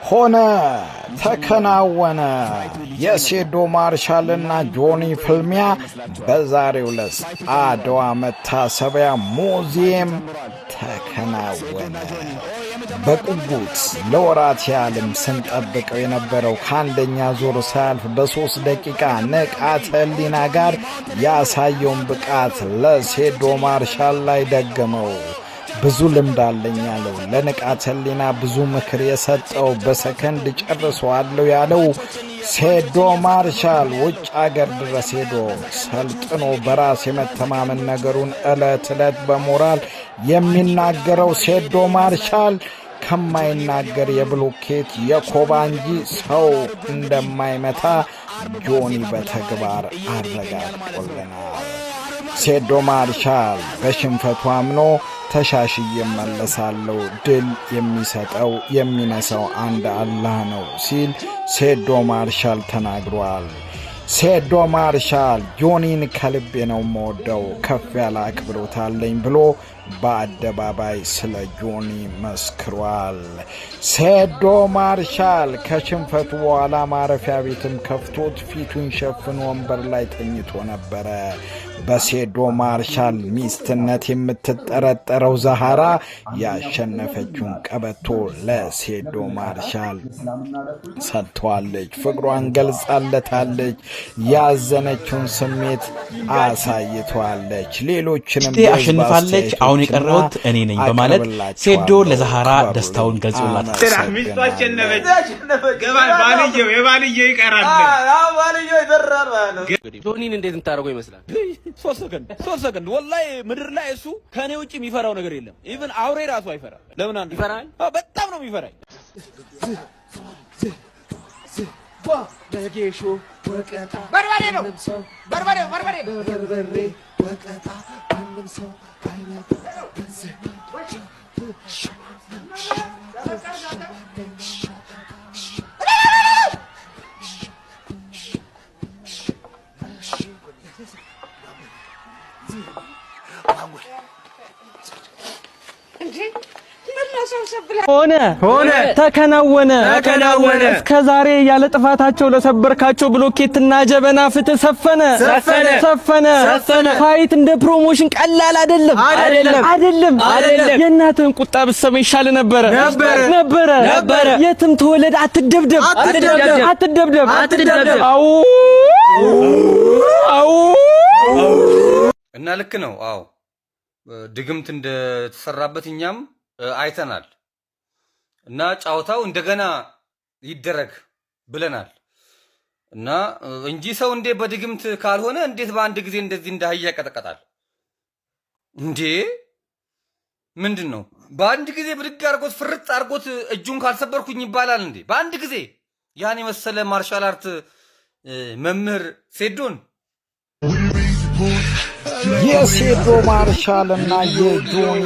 ሆነ ተከናወነ። የሴዶ ማርሻልና ጆኒ ፍልሚያ በዛሬው ዕለት አድዋ መታሰቢያ ሙዚየም ተከናወነ። በቁጉት ለወራት ያህልም ስንጠብቀው የነበረው ከአንደኛ ዙር ሳያልፍ በ3 ደቂቃ ንቃተ ህሊና ጋር ያሳየውን ብቃት ለሴዶ ማርሻል ላይ ደገመው። ብዙ ልምድ አለኝ ያለው ለንቃተ ህሊና ብዙ ምክር የሰጠው በሰከንድ ጨርሰዋለሁ ያለው ሴዶ ማርሻል ውጭ አገር ድረስ ሄዶ ሰልጥኖ በራስ የመተማመን ነገሩን ዕለት ዕለት በሞራል የሚናገረው ሴዶ ማርሻል ከማይናገር የብሎኬት የኮባ እንጂ ሰው እንደማይመታ ጆኒ በተግባር አረጋግጦልናል። ሴዶ ማርሻል በሽንፈቱ አምኖ ተሻሽዬ እመለሳለሁ፣ ድል የሚሰጠው የሚነሳው አንድ አላህ ነው ሲል ሴዶ ማርሻል ተናግሯል። ሴዶ ማርሻል ጆኒን ከልቤ ነው የምወደው፣ ከፍ ያለ አክብሮት አለኝ ብሎ በአደባባይ ስለ ጆኒ መስክሯል። ሴዶ ማርሻል ከሽንፈቱ በኋላ ማረፊያ ቤትም ከፍቶት ፊቱን ሸፍኖ ወንበር ላይ ተኝቶ ነበረ። በሴዶ ማርሻል ሚስትነት የምትጠረጠረው ዛሃራ ያሸነፈችውን ቀበቶ ለሴዶ ማርሻል ሰጥቷለች። ፍቅሯን ገልጻለታለች። ያዘነችውን ስሜት አሳይቷለች። ሌሎችንም አሸንፋለች። አሁን የቀረውት እኔ ነኝ በማለት ሴዶ ለዛሃራ ደስታውን ገልጾላታል። ሚስቱ አሸነፈች። ባልየው የባልየው ይቀራል። ባልየው ይደራል ማለት ነው። ጆኒን እንዴት እንታረገው ይመስላል? 3 ሰከንድ ወላሂ ምድር ላይ እሱ ከኔ ውጪ የሚፈራው ነገር የለም። ኢቭን አውሬ ራሱ አይፈራ። ለምን አንተ ይፈራል? በጣም ነው የሚፈራኝ። በጌሾ ወቀጣ በርበሬ ነው በርበሬ ወቀጣ ምንም ሰው አይመጣ ሆነ ተከናወነ። እስከዛሬ ያለ ጥፋታቸው ለሰበርካቸው ብሎኬትና ጀበና ፍትህ ሰፈነ። ፋይት እንደ ፕሮሞሽን ቀላል አይደለም። የእናትህን ቁጣ ብትሰማ ይሻል ነበረ። የትም ተወለድ አትደብደብ። አው እና ልክ ነው። አዎ ድግምት እንደተሰራበት እኛም አይተናል። እና ጫውታው እንደገና ይደረግ ብለናል። እና እንጂ ሰው እንዴ በድግምት ካልሆነ እንዴት በአንድ ጊዜ እንደዚህ እንዳህያ ያቀጠቀጣል እንዴ? ምንድነው በአንድ ጊዜ ብድግ አርጎት ፍርጥ አርጎት እጁን ካልሰበርኩኝ ይባላል እንዴ? በአንድ ጊዜ ያን የመሰለ ማርሻል አርት መምህር ሴዶን የሴዶ ማርሻልና የጆኒ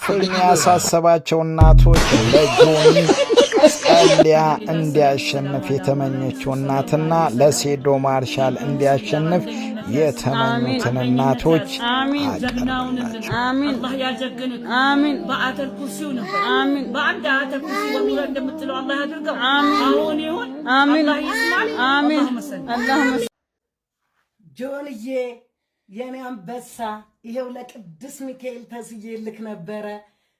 ፍልሚያ ያሳሰባቸው እናቶች ለጆኒ ጸልያ እንዲያሸንፍ የተመኘችው እናትና ለሴዶ ማርሻል እንዲያሸንፍ የተመኙትን እናቶች አላህ ያጀግንክ። በአተል ኩርሲው ነበር። በአንድ አተል ኩርሲ ወሙራ እንደምትለው አላህ ያድርገው። አሁን ይሁን። አላህ ይስማል። አላህ ጆንዬ የኔ አንበሳ ይሄው ለቅዱስ ሚካኤል ተስዬልክ ነበረ።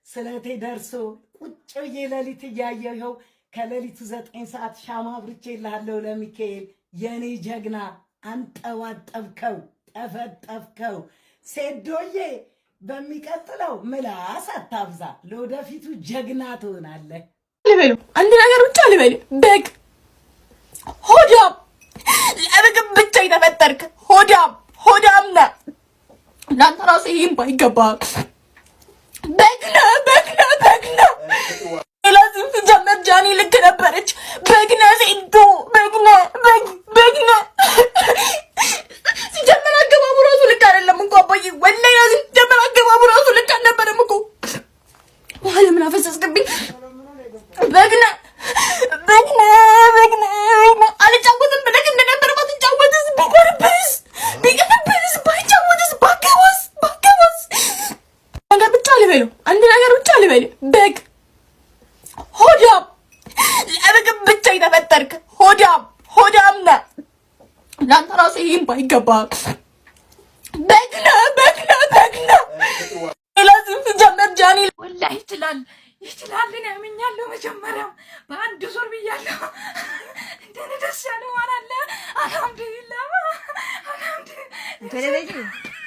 ስለቴ ደርሶ ቁጭ ብዬ ሌሊት እያየሁ ይኸው ከሌሊቱ 9 ሰዓት ሻማ አብርቼልሃለሁ ለሚካኤል የኔ ጀግና። አንጠዋጠብከው፣ ጠፈጠፍከው። ሴዶዬ በሚቀጥለው ምላስ አታብዛ፣ ለወደፊቱ ጀግና ትሆናለህ። ልበሉ አንድ ነገር ብቻ ልበሉ። በግ ሆዳም ለምግብ ብቻ የተፈጠርክ ሆዳም ነህ። እናንተ ራሱ ይሄን ባይገባ በግነ ለዚህ ሲጀመር ጃኒ ልክ ነበረች። በግነ ሴዶ በግነ ሲጀመር አገባቡ ራሱ ልክ አይደለም እኮ አባዬ። ወላሂ ሲጀመር አገባቡ ራሱ ልክ አልነበረም እኮ። ውሃ ለምን አፈሰስክብኝ? በግነ አልጫወትም ብለህ እንደነበር ባትጫወትስ ቢቆርብስ ባይጫወትስ ባገባስ አንድ ነገር ብቻ ልበሉ ነበርክ ሆዳም ነህ ለአንተ ራሱ ይሄን ባይገባ በግና ለዚህ ጀመር ጃኒ ወላሂ ይችላል እኔ አምኛለሁ መጀመሪያም በአንድ ዙር ብያለሁ እንደኔ ደስ ያለው ማናለ አልሐምዱሊላህ ተለለጂ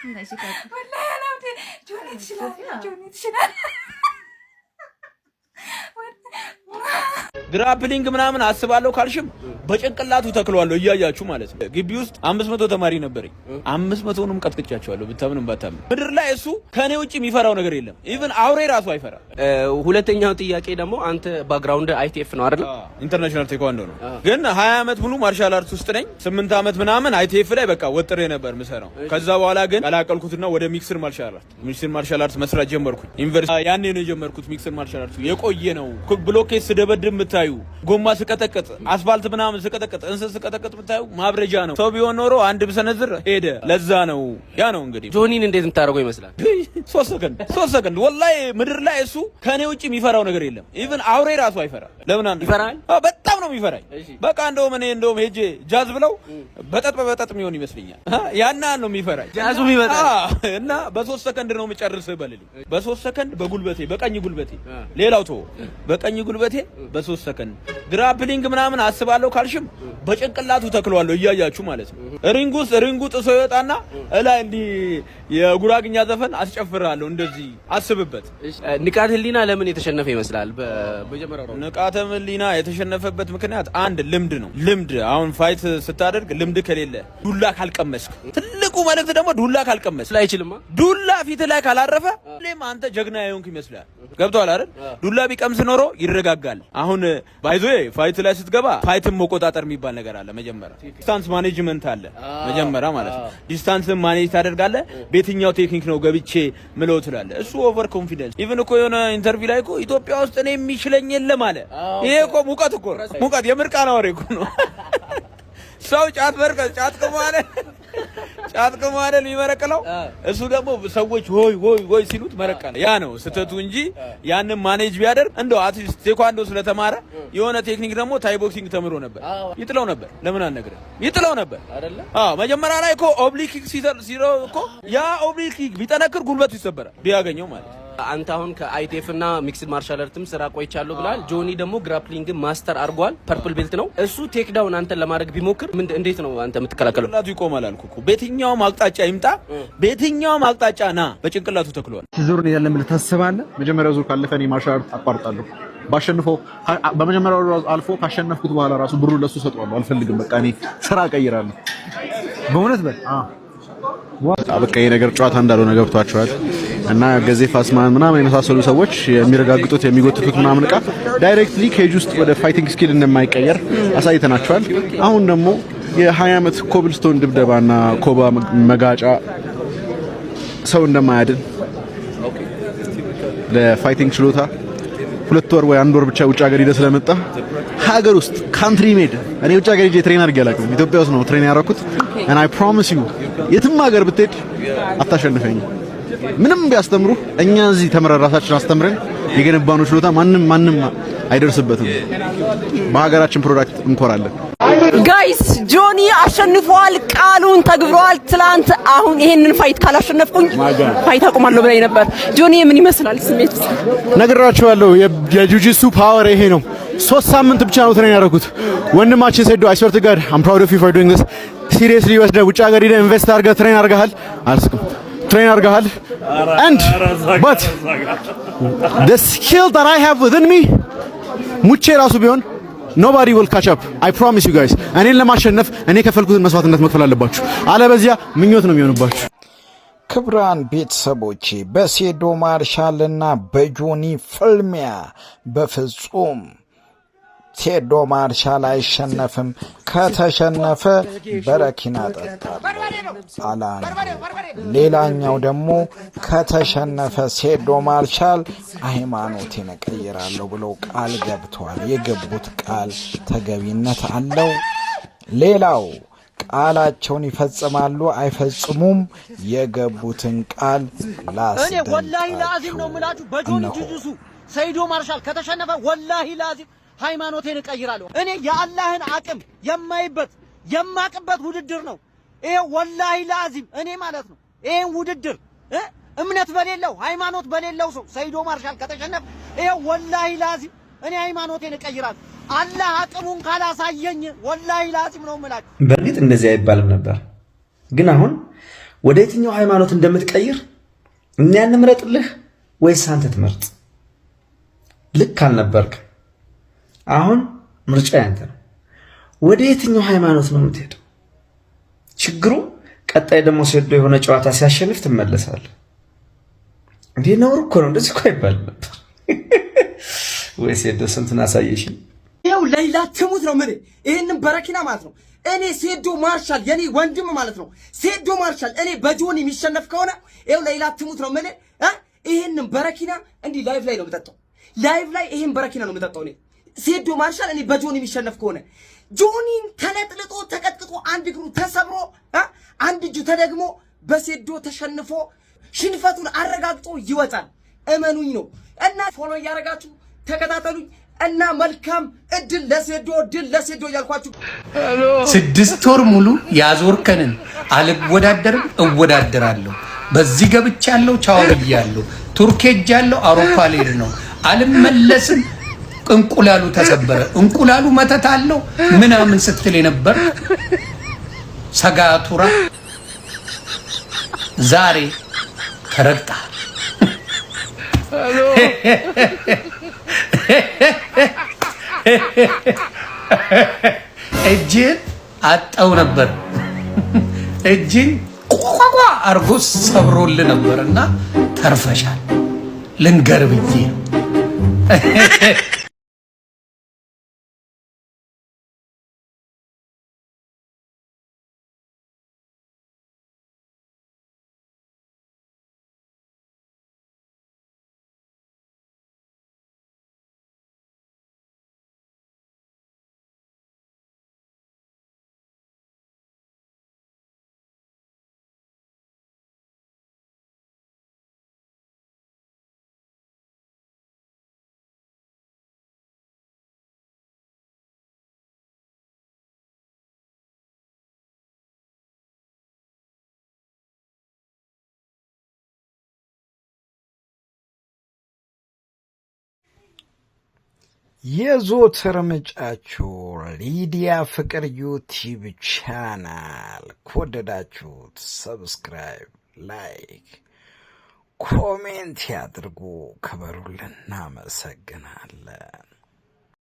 እንዳይሽካት ወላሂ አልሐምዱሊላህ ጆኒ ትችላል ግራፕሊንግ ምናምን አስባለሁ ካልሽም በጭንቅላቱ ተክሏለሁ እያያችሁ ማለት ነው። ግቢ ውስጥ 500 ተማሪ ነበርኝ 500ንም ቀጥቅጫቸዋለሁ ብታምንም ባታምን። ምድር ላይ እሱ ከኔ ውጪ የሚፈራው ነገር የለም። ኢቭን አውሬ ራሱ አይፈራ። ሁለተኛው ጥያቄ ደግሞ አንተ ባክግራውንድ አይቲኤፍ ነው አይደል? ኢንተርናሽናል ቴኳንዶ ነው። ግን 20 አመት ሙሉ ማርሻል አርት ውስጥ ነኝ። 8 አመት ምናምን አይቲኤፍ ላይ በቃ ወጥሬ ነበር ምሰራው። ከዛ በኋላ ግን ቀላቀልኩትና ወደ ሚክስድ ማርሻል አርት መስራት ጀመርኩኝ። ዩኒቨርሲቲ ያኔ ነው የጀመርኩት። ሚክስድ ማርሻል አርት የቆየ ነው። ብሎኬት ስደበድብ ምታዩ ጎማ ስቀጠቅጥ አስፋልት ምናምን ስቀጠቅጥ እንስስ ስቀጠቅጥ ምታዩ ማብረጃ ነው። ሰው ቢሆን ኖሮ አንድ ብሰነዝር ሄደ። ለዛ ነው ያ ነው እንግዲህ። ጆኒን እንዴት እንታረገው ይመስላል? 3 ሰከንድ ወላሂ ምድር ላይ እሱ ከኔ ውጪ የሚፈራው ነገር የለም። ኢቭን አውሬ ራሱ አይፈራ። ለምን አንተ ይፈራል? በጣም ነው የሚፈራኝ። በቃ እንደውም ሄጄ ጃዝ ብለው በጠጥ የሚሆን ይመስልኛል። ያና ነው የሚፈራኝ ጃዙ የሚመጣ እና በ3 ሰከንድ ነው የምጨርስ በልልኝ። በ3 ሰከንድ በጉልበቴ በቀኝ ጉልበቴ ሌላው ተው በቀኝ ጉልበቴ በ3 ሰከንድ ግራፕሊንግ ምናምን አስባለሁ ካልሽም በጭንቅላቱ ተክሏለሁ እያያችሁ ማለት ነው። ሪንጉ ጥሶ ይወጣና እላይ እንዲ የጉራግኛ ዘፈን አስጨፍራለሁ። እንደዚህ አስብበት። ንቃተ ህሊና ለምን የተሸነፈ ይመስላል? በመጀመሪያው ንቃተ ህሊና የተሸነፈበት ምክንያት አንድ ልምድ ነው። ልምድ አሁን ፋይት ስታደርግ ልምድ ከሌለ ዱላ ካልቀመስክ፣ ትልቁ መልእክት ደግሞ ዱላ ካልቀመስክ አይችልም። ዱላ ፊት ላይ ካላረፈ ለምን አንተ ጀግና የሆንክ ይመስላል። ገብቷል አይደል? ዱላ ቢቀምስ ኖሮ ይረጋጋል። አሁን ባይዞ ፋይት ላይ ስትገባ ፋይትን መቆጣጠር የሚባል ነገር አለ። መጀመሪያ ዲስታንስ ማኔጅመንት አለ መጀመሪያ ማለት ነው። ዲስታንስን ማኔጅ ታደርጋለህ። በየትኛው ቴክኒክ ነው ገብቼ ምለው ትላለህ። እሱ ኦቨር ኮንፊደንስ። ኢቭን እኮ የሆነ ኢንተርቪው ላይ እኮ ኢትዮጵያ ውስጥ እኔ የሚችለኝ የለም አለ። ይሄ እኮ ሙቀት የምርቃና ወሬ እኮ ነው። ሰው ጫት ከማለ የሚመረቅለው እሱ ደግሞ ሰዎች ሆይ ሲሉት መረቀለ። ያ ነው ስተቱ እንጂ ያንን ማኔጅ ቢያደርግ እንደው አትሊስት ቴኳንዶ ስለተማረ የሆነ ቴክኒክ ደግሞ ታይ ቦክሲንግ ተምሮ ነበር ይጥለው ነበር። ለምን አልነግርህ? ይጥለው ነበር አይደለ? መጀመሪያ ላይ እኮ ኦብሊክ ኪክ ሲለው እኮ ያ ኦብሊክ ኪክ ቢጠነክር ጉልበቱ ይሰበራል ቢያገኘው ማለት። አንተ አሁን ከአይቲኤፍ እና ሚክስድ ማርሻል አርትም ስራ ቆይቻለሁ ብላል። ጆኒ ደግሞ ግራፕሊንግ ማስተር አድርጓል። ፐርፕል ቤልት ነው እሱ። ቴክ ዳውን አንተን ለማድረግ ቢሞክር እንዴት ነው አንተ የምትከላከለው? ጭንቅላቱ ይቆማል አልኩ እኮ። በየትኛውም አቅጣጫ ይምጣ፣ በየትኛውም አቅጣጫ ና፣ በጭንቅላቱ ተክሏል። ዙር ነው ያለን ብለህ ታስባለህ? መጀመሪያው ዙር ካለፈ እኔ ማርሻል አርት አቋርጣለሁ። ባሸንፈው በመጀመሪያው ዙር አልፎ ካሸነፍኩት በኋላ ራሱ ብሩ ለሱ ሰጥቷለሁ። አልፈልግም፣ በቃ እኔ ስራ ቀይራለሁ። በእውነት በቃ ይሄ ነገር ጨዋታ እንዳልሆነ ገብቷቸዋል። እና ገዜፍ አስማን ምናምን የመሳሰሉ ሰዎች የሚረጋግጡት የሚጎትቱት ምናምን እቃ ዳይሬክትሊ ኬጅ ውስጥ ወደ ፋይቲንግ ስኪል እንደማይቀየር አሳይተናቸዋል። አሁን ደግሞ የ20 አመት ኮብልስቶን ድብደባና ኮባ መጋጫ ሰው እንደማያድን ለፋይቲንግ ችሎታ 2 ወር ወይ 1 ወር ብቻ ውጭ ሀገር ሄደ ስለመጣ ሀገር ውስጥ ካንትሪ ሜድ እኔ ውጭ ሀገር ሄጄ ትሬን አድርጌ አላውቅም። ኢትዮጵያ ውስጥ ነው ትሬን ያደረኩት። and I promise you የትም ሀገር ብትሄድ አታሸንፈኝም። ምንም ቢያስተምሩ እኛ እዚህ ተምረን ራሳችን አስተምረን የገነባነው ችሎታ ማንም አይደርስበትም። በሀገራችን ፕሮዳክት እንኮራለን። ጋይስ ጆኒ አሸንፏል፣ ቃሉን ተግብሯል። ትላንት አሁን ይሄንን ፋይት ካላሸነፍኩኝ ፋይት አቆማለሁ ብለኝ ነበር። ጆኒ ምን ይመስላል ስሜት? ነግራችኋለሁ። የጁጂትሱ ፓወር ይሄ ነው። 3 ሳምንት ብቻ ነው ትሬን ያደረኩት። ወንድማችን ሰዶ I swear to God I'm proud of you for doing this. seriously ወስደህ ውጭ ሀገር ሄደህ ኢንቨስት አድርገህ ትሬን አድርገሃል። አልስኩም ትሬን አድርገሃል and but the skill that I have within me ሙቼ ራሱ ቢሆን nobody will catch up. I promise you guys. እኔን ለማሸነፍ እኔ ከፈልኩትን መስዋዕትነት መክፈል አለባችሁ። አለበዚያ ምኞት ነው የሚሆንባችሁ። ክብራን ቤተሰቦቼ በሴዶ ማርሻልና በጆኒ ፍልሚያ በፍጹም ሴዶ ማርሻል አይሸነፍም። ከተሸነፈ በረኪና ጠጣ። ሌላኛው ደግሞ ከተሸነፈ ሴዶ ማርሻል ሃይማኖቴን እቀይራለሁ ብለው ቃል ገብተዋል። የገቡት ቃል ተገቢነት አለው። ሌላው ቃላቸውን ይፈጽማሉ አይፈጽሙም? የገቡትን ቃል ወላሂ ላዚም ነው የምላችሁ። በጆኒ ጁጁሱ ሰይዶ ማርሻል ከተሸነፈ ወላሂ ላዚም ሃይማኖቴን እቀይራለሁ። እኔ የአላህን አቅም የማይበት የማቅበት ውድድር ነው ይሄ። ወላሂ ለአዚም እኔ ማለት ነው ይሄን ውድድር እምነት በሌለው ሃይማኖት በሌለው ሰው ሰይዶ ማርሻል ከተሸነፈ ይሄ ወላሂ ለአዚም እኔ ሃይማኖቴን እቀይራለሁ። አላህ አቅሙን ካላሳየኝ ወላሂ ለአዚም ነው የምላችሁ። በእርግጥ እንደዚህ አይባልም ነበር፣ ግን አሁን ወደ የትኛው ሃይማኖት እንደምትቀይር እኛ እንምረጥልህ ወይስ አንተ ትመርጥ? ልክ አልነበርክ። አሁን ምርጫ ያንተ ነው። ወደ የትኛው ሃይማኖት ነው የምትሄደው? ችግሩ ቀጣይ ደግሞ ሴዶ የሆነ ጨዋታ ሲያሸንፍ ትመለሳለህ። እንዴ ነውር እኮ ነው። እንደዚህ እኮ አይባልም ነበር። ወይ ሴዶ ስንቱን አሳየሽኝ። ይኸው ሌላ ትሙት ነው ምን ይሄንን በረኪና ማለት ነው። እኔ ሴዶ ማርሻል የኔ ወንድም ማለት ነው። ሴዶ ማርሻል እኔ በጆኒ የሚሸነፍ ከሆነ ይኸው ሌላ ትሙት ነው ምን ይሄንን በረኪና እንዲህ ላይቭ ላይ ነው የምጠጣው። ላይቭ ላይ ይሄን በረኪና ነው የምጠጣው እኔ ሴዶ ማርሻል እኔ በጆኒ የሚሸነፍ ከሆነ ጆኒን ተለጥልጦ ተቀጥቅጦ አንድ እግሩ ተሰብሮ አንድ እጁ ተደግሞ በሴዶ ተሸንፎ ሽንፈቱን አረጋግጦ ይወጣል። እመኑኝ ነው። እና ፎሎ እያደረጋችሁ ተከታተሉኝ እና መልካም እድል ለሴዶ ድል ለሴዶ እያልኳችሁ 6 ወር ሙሉ ያዞርከንን አልወዳደርም እወዳደራለሁ፣ በዚህ ገብቻለሁ፣ ቻው ብያለሁ፣ ቱርክ ሄጃለሁ፣ አውሮፓ ልሄድ ነው፣ አልመለስም፣ እንቁላሉ ተሰበረ፣ እንቁላሉ መተት አለው ምናምን ስትል የነበር ሰጋቱራ ዛሬ ተረግጠሃል። እጅን አጣው ነበር። እጅን ቋቋ አርጎ ሰብሮልህ ነበርና ተርፈሻል። ልንገር ብዬ ነው። የዘወትር ምርጫችሁ ሊዲያ ፍቅር ዩቲዩብ ቻናል ከወደዳችሁት ሰብስክራይብ፣ ላይክ፣ ኮሜንት ያድርጉ። ክበሩልን። እናመሰግናለን።